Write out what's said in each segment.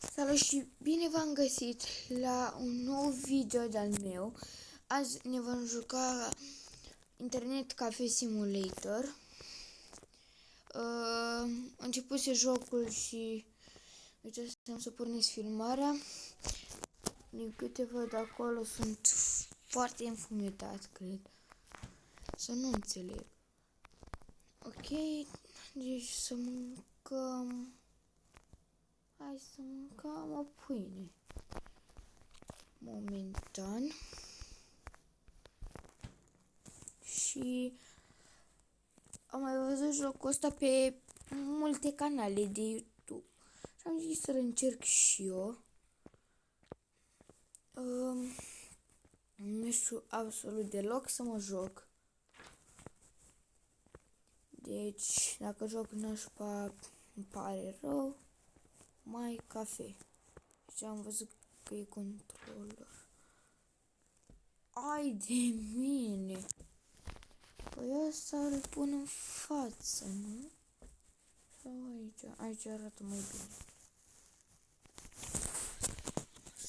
Salut și bine v-am găsit la un nou video de-al meu. Azi ne vom juca Internet Cafe Simulator. Începuse jocul și uite, să pornesc filmarea. Din câte văd acolo sunt foarte înfumetat, cred. Să nu înțeleg. Ok, deci să mâncăm. Hai să mâncăm o pâine. Momentan. Și am mai văzut jocul ăsta pe multe canale de YouTube. Și am zis să-l încerc și eu. Nu știu absolut deloc să mă joc. Deci, dacă joc nașpa, îmi pare rău. Mai cafe. Deci am văzut că e controller. Ai de mine! Păi ăsta îl pun în față, nu? Sau aici? Aici arată mai bine.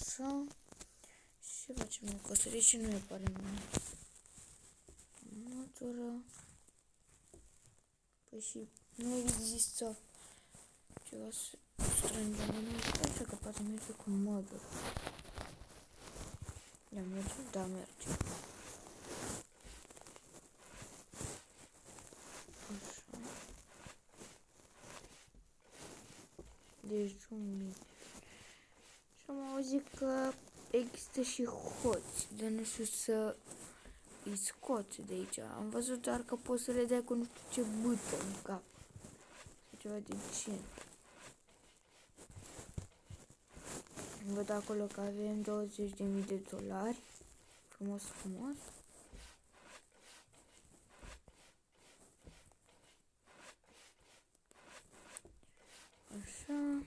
Așa. Și ce facem noi cu asta? De ce nu e pare mine? Motoră. Păi și nu există ceva strâns de mine. Așa că poate merge cu modul. Ia merge? Da, merge. Așa. Deci jungle. Și am auzit că există și hoți, dar nu știu să îi scoți de aici. Am văzut doar că poți să le dai cu nu știu ce bâtă în cap. Sau ceva de gen. Văd acolo că avem $20.000. Frumos, frumos. Așa.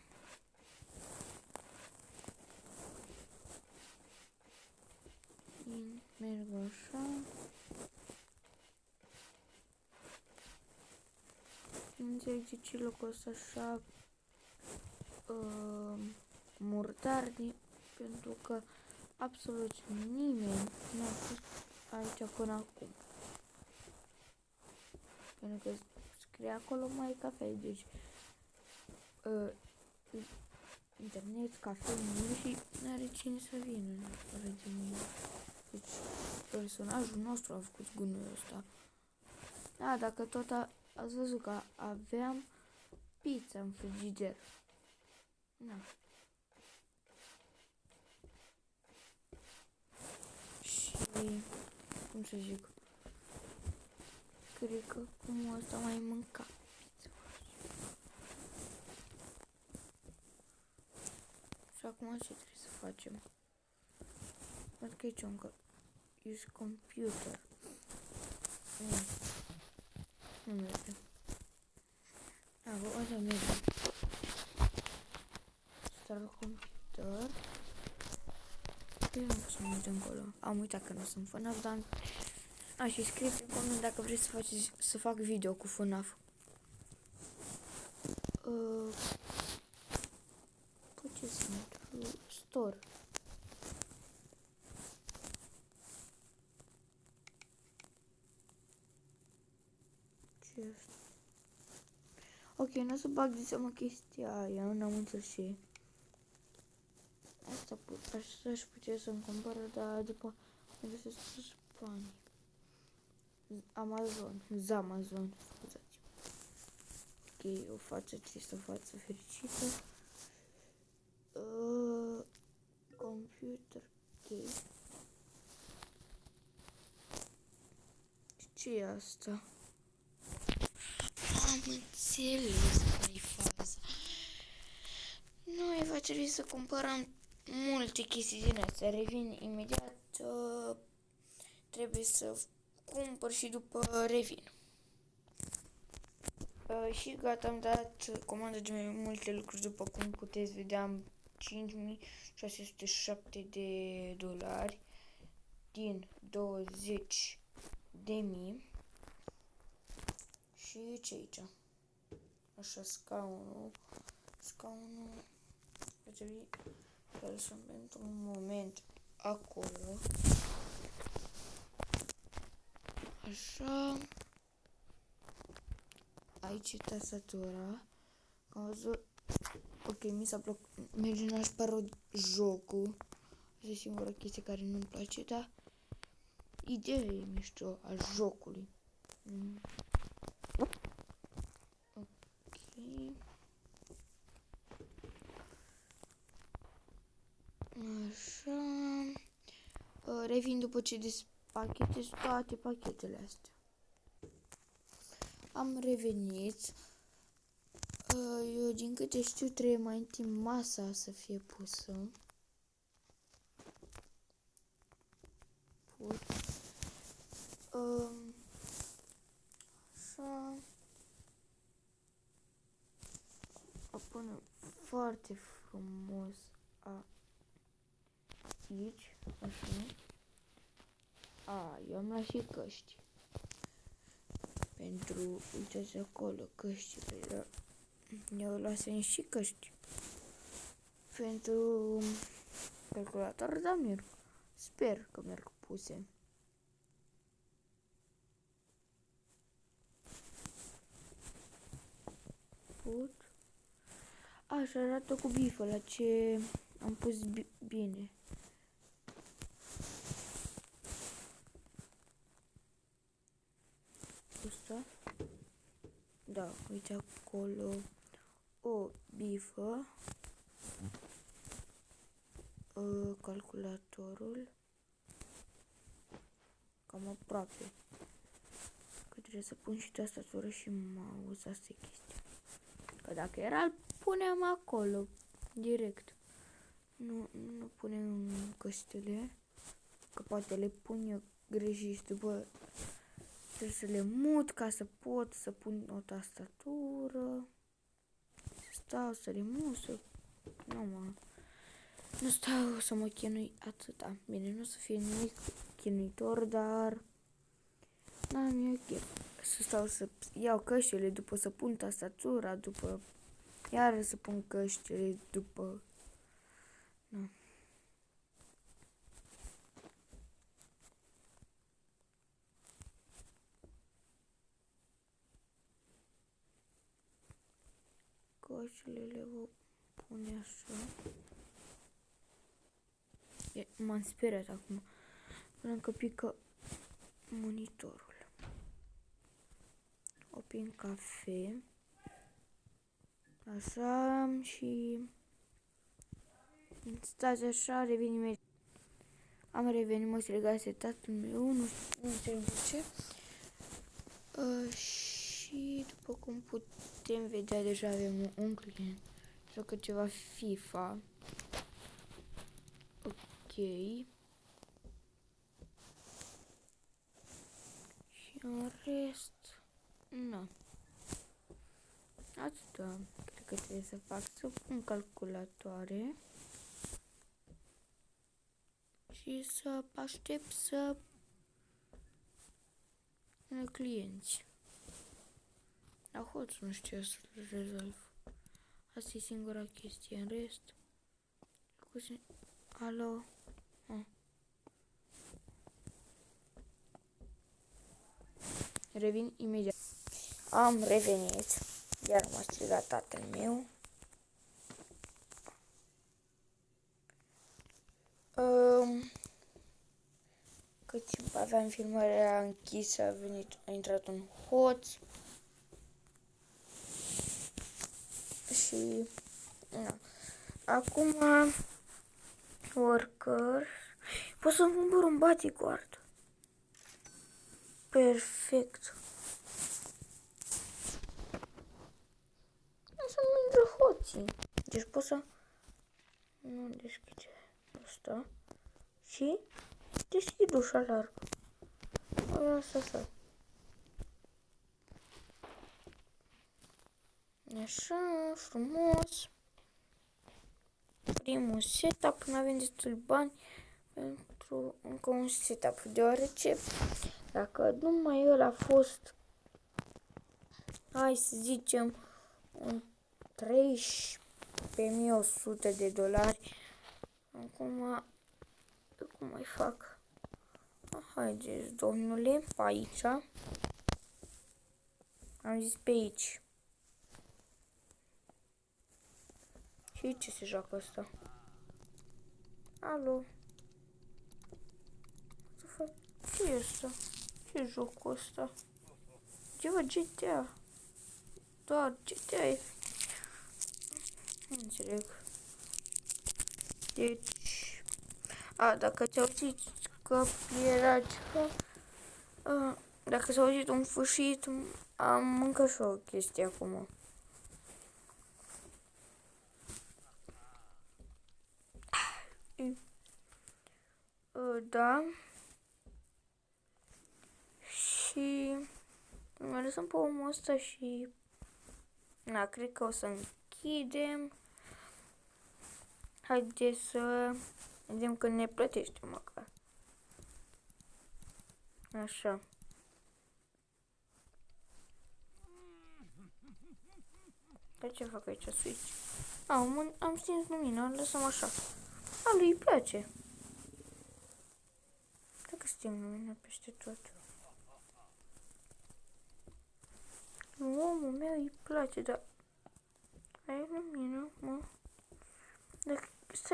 Merg așa. Nu înțeleg de ce locul ăsta așa murdar, pentru că absolut nimeni nu a fost aici până acum. Pentru că scrie acolo mai cafe, deci internet, cafe, și nu are cine să vină fără de mine. Deci personajul nostru a făcut gunoiul ăsta. Da, dacă tot ați văzut că aveam pizza în frigider. Da. Și cum să zic, cred că cum ăsta mai mânca pizza. Și acum ce trebuie să facem? Văd că aici încă use computer. Nu merge. O să merge. Start computer. Eu nu pot să merg încolo. Am uitat că nu sunt FNAF, dar... și scrieți în coment dacă vreți să fac video cu FNAF. Păi ce sunt? Store. Ce e asta? Ok, nu o să bag de seama chestia aia, n-am înțeles ce e. Asta aș putea să-mi cumpără, dar după mă găsesc bani. Zamazon, scuzați-mă. Ok, o față tristă, o față fericită. Computer, ok. Ce e asta? Am înțeles care-i faza. Noi va trebui să cumpărăm multe chestii din astea. Revin imediat. Trebuie să cumpăr și după revin. Și gata, am dat comandă de mai multe lucruri. După cum puteți vedea, am $5.607 din 20.000. Și ce aici? Așa, scaunul. trebui să lăsăm pentru un moment acolo. Așa. Aici e tastatura. Am văzut. Ok, mi s-a plăcut. Merge n-aș pare jocul. Asta e singura chestie care nu-mi place, dar ideea e mișto a jocului. Ok. Așa. Revin după ce despachetez toate pachetele astea. Am revenit. Eu, din câte știu, trebuie mai întâi masa să fie pusă. Așa. O punem foarte frumos aici. Așa. Eu am luat și căști. Pentru, uitați acolo, căștile. Eu luasem și căști. Pentru calculator, dar merg. Sper că merg puse. Așa arată cu bifă, la ce am pus bine. Asta? Da, uite acolo o bifă. Calculatorul. Cam aproape. Că trebuie să pun și tastatură și mouse, asta e chestia. Că dacă era, îl puneam acolo, direct. Nu punem căștile, că poate le pun eu greșit și după trebuie să le mut ca să pot să pun o tastatură. Să stau să le mut, nu stau să mă chinui atâta. Bine, nu o să fie nimic chinuitor, dar mi-e ok. Să stau să iau căștile, după să pun tastatura, după iar să pun căștile, după... Nu. Căștile le voi pune așa. M-am speriat acum. Până că pică monitorul. O pin cafe. Așa și... Stați așa, revin imediat. Am revenit, mă striga setatul meu, nu știu de ce. Și după cum putem vedea, deja avem un client. Joacă ceva FIFA. Ok. Și în rest... Nu. Atâta. Cred că trebuie să fac, să pun calculatoare. Și să aștept să vină clienți. La hoț nu știu să-l rezolv. Asta e singura chestie. În rest... Alo? Revin imediat. Am revenit. Iar m-a strigat tatăl meu. Cât timp aveam filmarea închisă, a intrat un hoț. Și... Na. Acum... Workers. Pot să-mi cumpăr un bodyguard. Perfect. Să-mi intră hoții. Deci pot să... Nu deschide asta. Și... Deschid ușa largă. Să. Așa, frumos. Primul setup, nu avem destul bani pentru încă un setup, deoarece dacă numai el a fost, hai să zicem, un 30 pe $1100. Acum, cum mai fac? Haideți, domnule, pe aici. Am zis pe aici. Și ce se joacă asta? Alo? Ce e asta? Ce e jocul ăsta? Ceva GTA. Doar GTA e. Nu înțeleg. Deci... dacă ți-au zis că era ceva... dacă s-a auzit un fâșit, am mâncat și o chestie acum. Da. Și... Mai lăsăm pe omul ăsta și... cred că o să închidem. Haideți să vedem că ne plătește măcar. Așa. De ce fac aici switch? Am stins lumina, lăsăm așa. Lui îi place. Dacă sting lumina peste tot. Omul meu îi place, dar... Ai lumină, mă.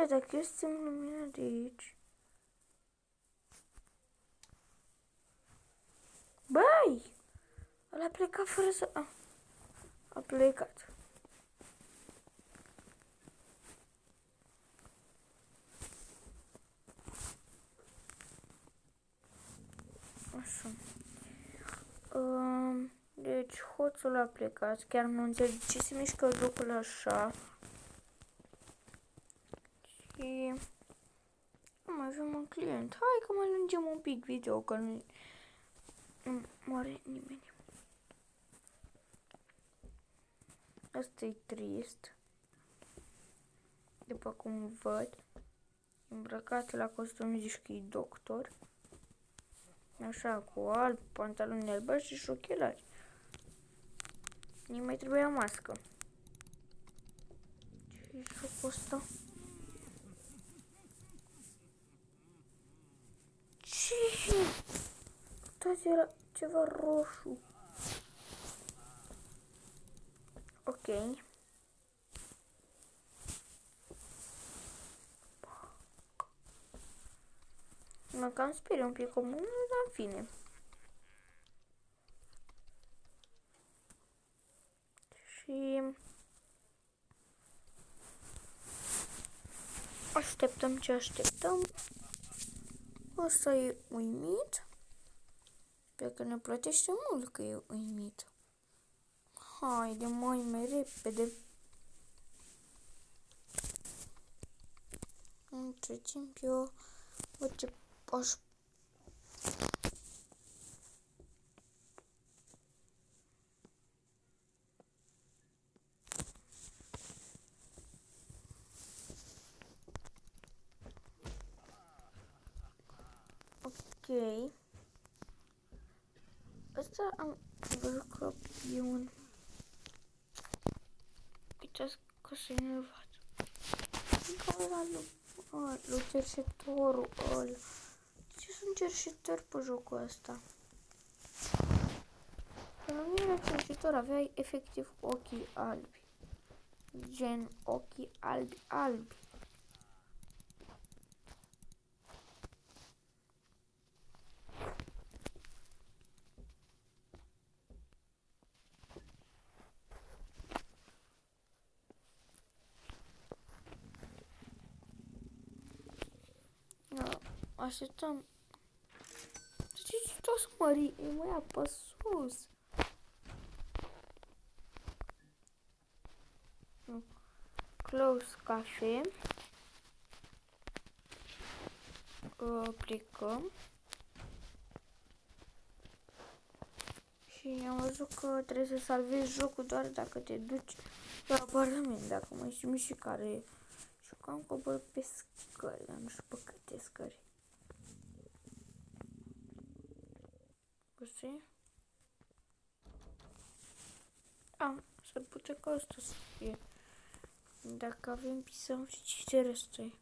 Dacă eu sting lumina de aici... Băi! Ăla a plecat fără să... A plecat. Așa. Deci hoțul a plecat. Chiar nu înțeleg ce se mișcă jocul așa. Și... mai avem un client. Hai că mai lungim un pic video, că nu moare nimeni. Asta e trist. După cum văd, îmbrăcat la costum, zici că e doctor. Așa, cu alb, pantaloni albaștri și ochelari. Nu mai trebuia mască. Ce-i jocul ăsta? Ce? Tot era ceva roșu. Ok. Mă cam sperie un pic comun, dar în fine. Și... așteptăm ce așteptăm. Ăsta e uimit. Pe că ne plătește mult că e uimit. Haide, mai repede. Între timp eu văd ce aș... Ok. Asta am văzut că e un... Uitați că s-a enervat. Care era lui cerșetorul ăla? Ce sunt cerșetori pe jocul ăsta? Când nu era cerșetor, avea efectiv ochii albi. Gen ochii albi. Așteptăm. Ce tot să mări? E mai apă sus. Close cafe. Plecăm. Și am văzut că trebuie să salvezi jocul doar dacă te duci la apartament. Dacă mai știi și care. Și că am coborât pe scări, dar nu știu pe câte scări. Știi? S-ar putea ca asta să fie. Dacă avem pisăm și ce restul.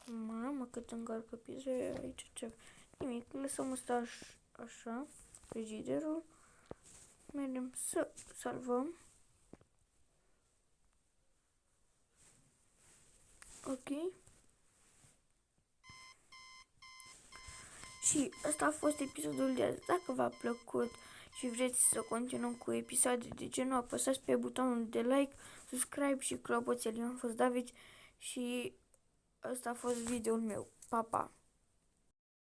Mamă, cât încarcă pizza aici, ce? Nimic, lăsăm asta așa, frigiderul. Mergem să salvăm. Ok. Și ăsta a fost episodul de azi. Dacă v-a plăcut și vreți să continuăm cu episoade de genul, apăsați pe butonul de like, subscribe și clopoțel. Eu am fost David și ăsta a fost videoul meu. Pa, pa!